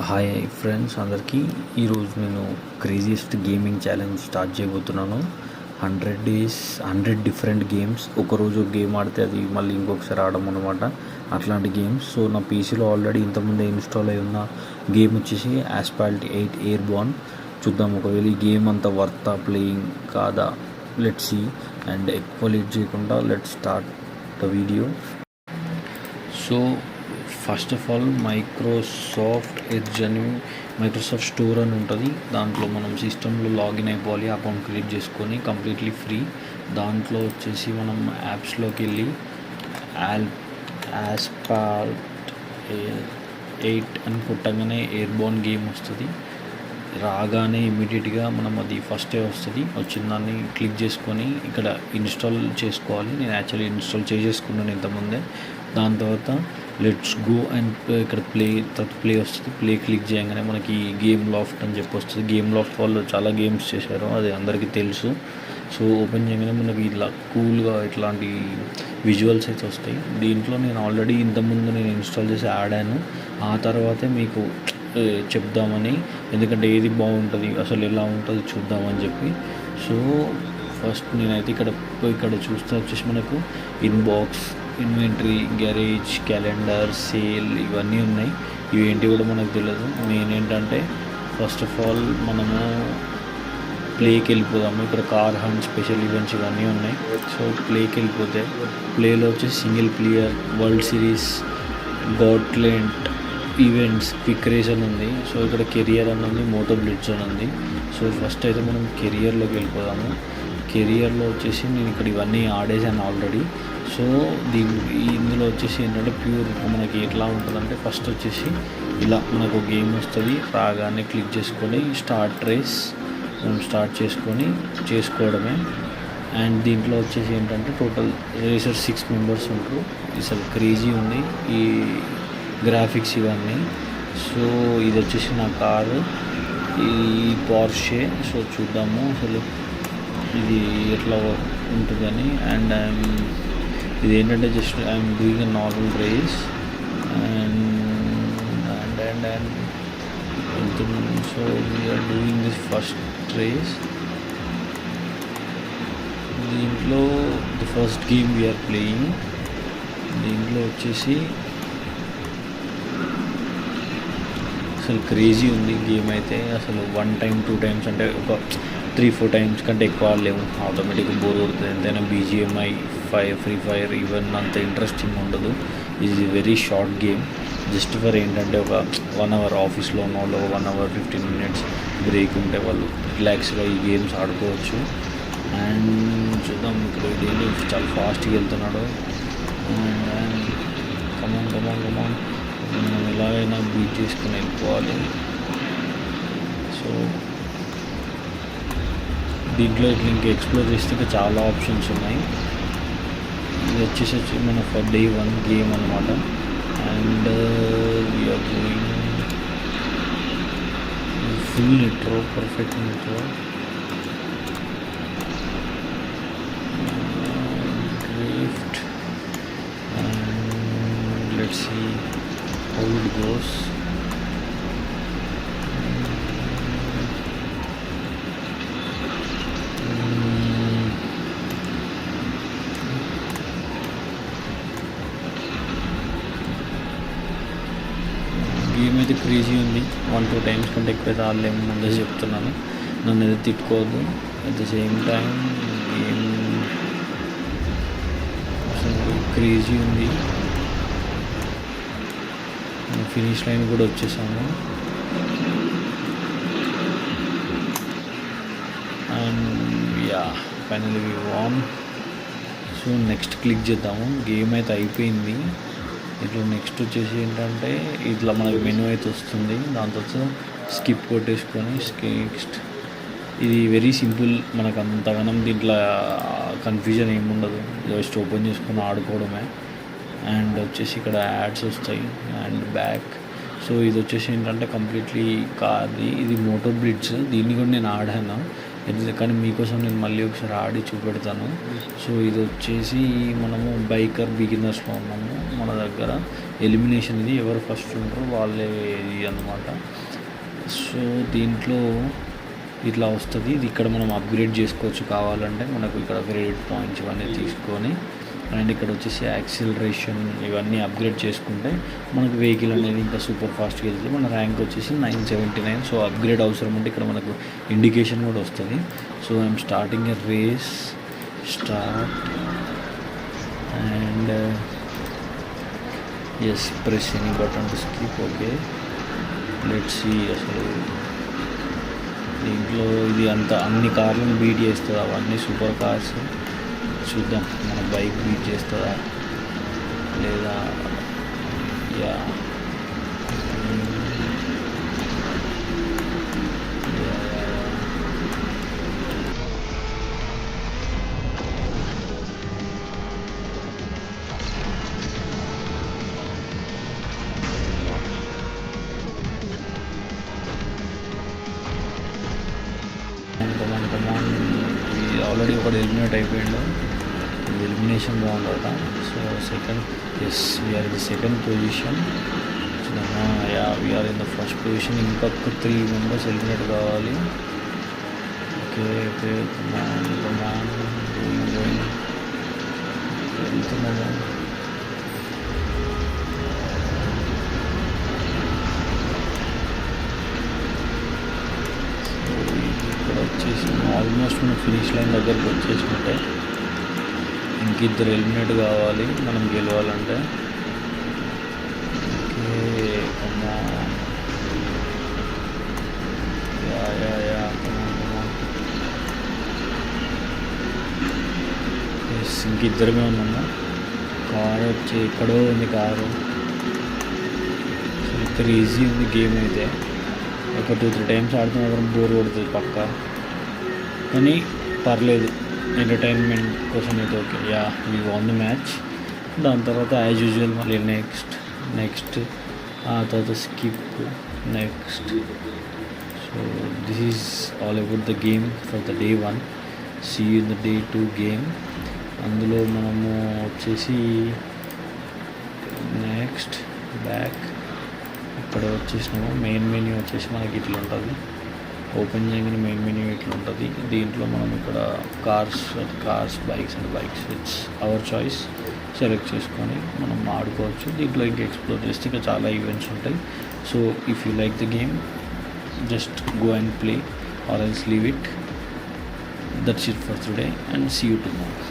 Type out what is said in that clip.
Hi friends అందరికీ. ఈరోజు నేను క్రేజియస్ట్ గేమింగ్ ఛాలెంజ్ స్టార్ట్ చేయబోతున్నాను. 100 days 100 డిఫరెంట్ గేమ్స్. ఒకరోజు ఒక గేమ్ ఆడితే అది మళ్ళీ ఇంకొకసారి ఆడడం అనమాట, అట్లాంటి గేమ్స్. సో నా పీసీలో ఆల్రెడీ ఇంతకుముందే ఇన్స్టాల్ అయి ఉన్న గేమ్ వచ్చేసి ఆస్పాల్ట్ 8 ఎయిర్బార్న్. చూద్దాం ఒకవేళ ఈ గేమ్ అంతా వర్తా ప్లేయింగ్ కాదా, లెట్స్ సీ. అండ్ ఎక్కువ లేట్ చేయకుండా let's start the video. So first of all Microsoft edge అని మైక్రోసాఫ్ట్ స్టోర్ అని ఉంటుంది. దాంట్లో మనం సిస్టంలో లాగిన్ అయిపోవాలి, అకౌంట్ క్రియేట్ చేసుకొని, కంప్లీట్లీ ఫ్రీ. దాంట్లో వచ్చేసి మనం యాప్స్లోకి వెళ్ళి ఆస్పాల్ట్ 8 అని కొట్టగానే ఎయిర్బోర్న్ గేమ్ వస్తుంది. రాగానే ఇమీడియట్గా మనం అది ఫస్టే వస్తుంది. వచ్చిన దాన్ని క్లిక్ చేసుకొని ఇక్కడ ఇన్స్టాల్ చేసుకోవాలి. నేను యాక్చువల్లీ ఇన్స్టాల్ చేసేసుకున్నాను ఇంతకుముందే. దాని తర్వాత లెట్స్ గో అండ్ ఇక్కడ ప్లే వస్తుంది. ప్లే క్లిక్ చేయగానే మనకి గేమ్ లాఫ్ట్ అని చెప్పి వస్తుంది. గేమ్ లాఫ్ట్ వాళ్ళు చాలా గేమ్స్ చేశారు, అది అందరికీ తెలుసు. సో ఓపెన్ చేయగానే మనకి ఇలా కూల్గా ఇట్లాంటి విజువల్స్ అయితే వస్తాయి. దీంట్లో నేను ఆల్రెడీ ఇంతకుముందు నేను ఇన్స్టాల్ చేసి ఆడాను. ఆ తర్వాతే మీకు చెప్దామని, ఎందుకంటే ఏది బాగుంటుంది అసలు ఎలా ఉంటుంది చూద్దామని చెప్పి. సో ఫస్ట్ నేనైతే ఇక్కడ చూస్తే వచ్చేసి మనకు inbox, inventory, garage, calendar, sale ఇవన్నీ ఉన్నాయి. ఇవేంటి కూడా మనకు తెలియదు. మెయిన్ ఏంటంటే ఫస్ట్ ఆఫ్ ఆల్ మనము ప్లేకి వెళ్ళిపోదాము. ఇక్కడ కార్ హంట్, స్పెషల్ ఈవెంట్స్ ఇవన్నీ ఉన్నాయి. సో ప్లేకి వెళ్ళిపోతే ప్లేలో వచ్చేసి single player, world series, gauntlet events, quick race అని ఉంది. సో ఇక్కడ కెరియర్ అని ఉంది, మోటో బ్లిట్స్ అని ఉంది. సో ఫస్ట్ అయితే మనం కెరియర్లోకి వెళ్ళిపోదాము. కెరియర్లో వచ్చేసి నేను ఇక్కడ ఇవన్నీ ఆడేసాను ఆల్రెడీ. సో ఇందులో వచ్చేసి ఏంటంటే ప్యూర్ మనకి ఎట్లా ఉంటుందంటే ఫస్ట్ వచ్చేసి ఇలా మనకు గేమ్ వస్తుంది. రాగానే క్లిక్ చేసుకొని స్టార్ట్ రేస్ మనం స్టార్ట్ చేసుకోవడమే. అండ్ దీంట్లో వచ్చేసి ఏంటంటే టోటల్ రేసర్ 6 members ఉంటారు. అసలు క్రేజీ ఉంది ఈ గ్రాఫిక్స్ ఇవన్నీ. సో ఇది వచ్చేసి నా కారు, ఈ పోర్షే. సో చూద్దాము అసలు ఇది ఎట్లా ఉంటుందని. అండ్ ఇది ఏంటంటే just I'm doing a normal race and so we're doing this first race. దీంట్లో the first game we're playing. దీంట్లో వచ్చేసి అసలు క్రేజీ ఉంది గేమ్ అయితే. అసలు 1 time 2 times అంటే ఒక 3-4 times కంటే ఎక్కువ ఆడలేము, ఆటోమేటిక్గా బోర్ కొడుతుంది. ఎంతైనా BGMI, ఫ్రీ ఫైర్ ఈవెన్ అంత ఇంట్రెస్టింగ్ ఉండదు. ఇది very short game. Just for ఏంటంటే ఒక 1 hour ఆఫీస్లో ఉన్న వాళ్ళు 1 hour 15 minutes బ్రేక్ ఉంటే వాళ్ళు రిలాక్స్గా ఈ గేమ్స్ ఆడుకోవచ్చు. అండ్ చూద్దాం, ఇక్కడ డైలీ చాలా ఫాస్ట్గా వెళ్తున్నాడు. అండ్ కమాన్ మనం ఎలాగైనా బీట్ చేసుకుని వెళ్ళిపోవాలి. సో దీంట్లో ఇట్లా ఇంకా ఎక్స్ప్లోర్ చేస్తే ఇంకా చాలా ఆప్షన్స్ ఉన్నాయి. ఇది వచ్చేసి మన day 1 గేమ్ అనమాట. And we are doing full nitro, perfect nitro. Drift and let's see how it goes. Game అయితే క్రేజీ ఉంది. 1-2 times కంటే ఎక్కువ ఆడలేము, ముందే చెప్తున్నాను, నన్ను అయితే తిట్టుకోవద్దు. At the same time game అసలు క్రేజీ ఉంది. ఫినిష్ లైన్ కూడా వచ్చేసాము. And finally we won. So next click చేద్దాము. గేమ్ అయితే అయిపోయింది. ఇట్లా నెక్స్ట్ వచ్చేసి ఏంటంటే ఇట్లా మనకు మెనూ అయితే వస్తుంది. దాంతో స్కిప్ కొట్టేసుకొని నెక్స్ట్. ఇది వెరీ సింపుల్, మనకు అంతగానం దీంట్లో కన్ఫ్యూజన్ ఏముండదు, జస్ట్ ఓపెన్ చేసుకొని ఆడుకోవడమే. అండ్ వచ్చేసి ఇక్కడ యాడ్స్ వస్తాయి అండ్ బ్యాక్. సో ఇది వచ్చేసి ఏంటంటే కంప్లీట్లీ కార్ది. ఇది మోటో బ్లిట్స్, దీన్ని కూడా నేను ఆడాను. కానీ మీకోసం నేను మళ్ళీ ఒకసారి ఆడి చూపెడతాను. సో ఇది వచ్చేసి మనము బైకర్ బిగినర్స్లో ఉన్నాము. మన దగ్గర ఎలిమినేషన్ ఇది ఎవరు ఫస్ట్ ఉంటారో వాళ్ళే ఇది అన్నమాట. సో దీంట్లో ఇట్లా వస్తుంది. ఇది ఇక్కడ మనం అప్గ్రేడ్ చేసుకోవచ్చు కావాలంటే. మనకు ఇక్కడ క్రెడిట్ పాయింట్స్ ఇవన్నీ తీసుకొని అండ్ ఇక్కడ వచ్చేసి యాక్సిలరేషన్ ఇవన్నీ అప్గ్రేడ్ చేసుకుంటే మనకు వెహికల్ అనేది ఇంకా సూపర్ ఫాస్ట్గా వెళ్తుంది. మన ర్యాంక్ వచ్చేసి 979. సో అప్గ్రేడ్ అవసరం ఉంటే ఇక్కడ మనకు ఇండికేషన్ కూడా వస్తుంది. So I'm starting a race start and as press any button to skip. Okay let's see. అసలు దీంట్లో ఇది అన్ని కార్లను బీట్ చేస్తుంది. అవన్నీ సూపర్ కార్స్. చూద్దాం మన బైక్ బీట్ చేస్తుందా లేదా. యా ఆల్రెడీ ఒకటి ఎలిమినేట్ అయిపోయిండు. ఎలిమినేషన్ రౌండ్ అవుతా. So second as we are in the second position. Yeah we are in the first position. ఇంకొక 3 మెంబర్స్ ఎలిమినేట్ కావాలి. ఓకే ఓకే వెళ్తున్నాము. ఇక్కడ వచ్చేసి ఆల్మోస్ట్ మనం ఫినిష్ లైన్ దగ్గరికి వచ్చేసినట్టే. ఇంకిద్దరు ఎలిమినేట్ కావాలి మనం గెలవాలంటే. ఓకే ఎస్ ఇంకిద్దరమే ఉన్నాము. కారు వచ్చి ఎక్కడో ఉంది కారు. సో ఇక్కడ ఈజీ ఉంది గేమ్ అయితే. ఒక 2-3 టైమ్స్ ఆడుతున్న మాత్రం బోర్ కొడుతుంది పక్కా, కానీ పర్లేదు ఎంటర్టైన్మెంట్ కోసం అయితే okay. Yeah we won the match. దాని తర్వాత యాజ్ యూజువల్ మళ్ళీ నెక్స్ట్ ఆ తర్వాత skip next. So this is all about the game for the day 1. See in the day 2 game. అందులో మనము వచ్చేసి నెక్స్ట్ బ్యాక్ ఇక్కడ వచ్చేసినాము. మెయిన్ మెన్యూ వచ్చేసి మనకి ఇట్లా ఉంటుంది. ఓపెన్ చేయగానే మెయిన్ మెన్యూ ఇట్లా ఉంటుంది. దీంట్లో మనం ఇక్కడ cars bikes it's our choice select చేసుకొని మనం ఆడుకోవచ్చు. దీంట్లో ఇంకా ఎక్స్ప్లోర్ చేస్తే ఇంకా చాలా ఈవెంట్స్ ఉంటాయి. So if you like the game just go and play or else leave it. That's it for today and see you tomorrow.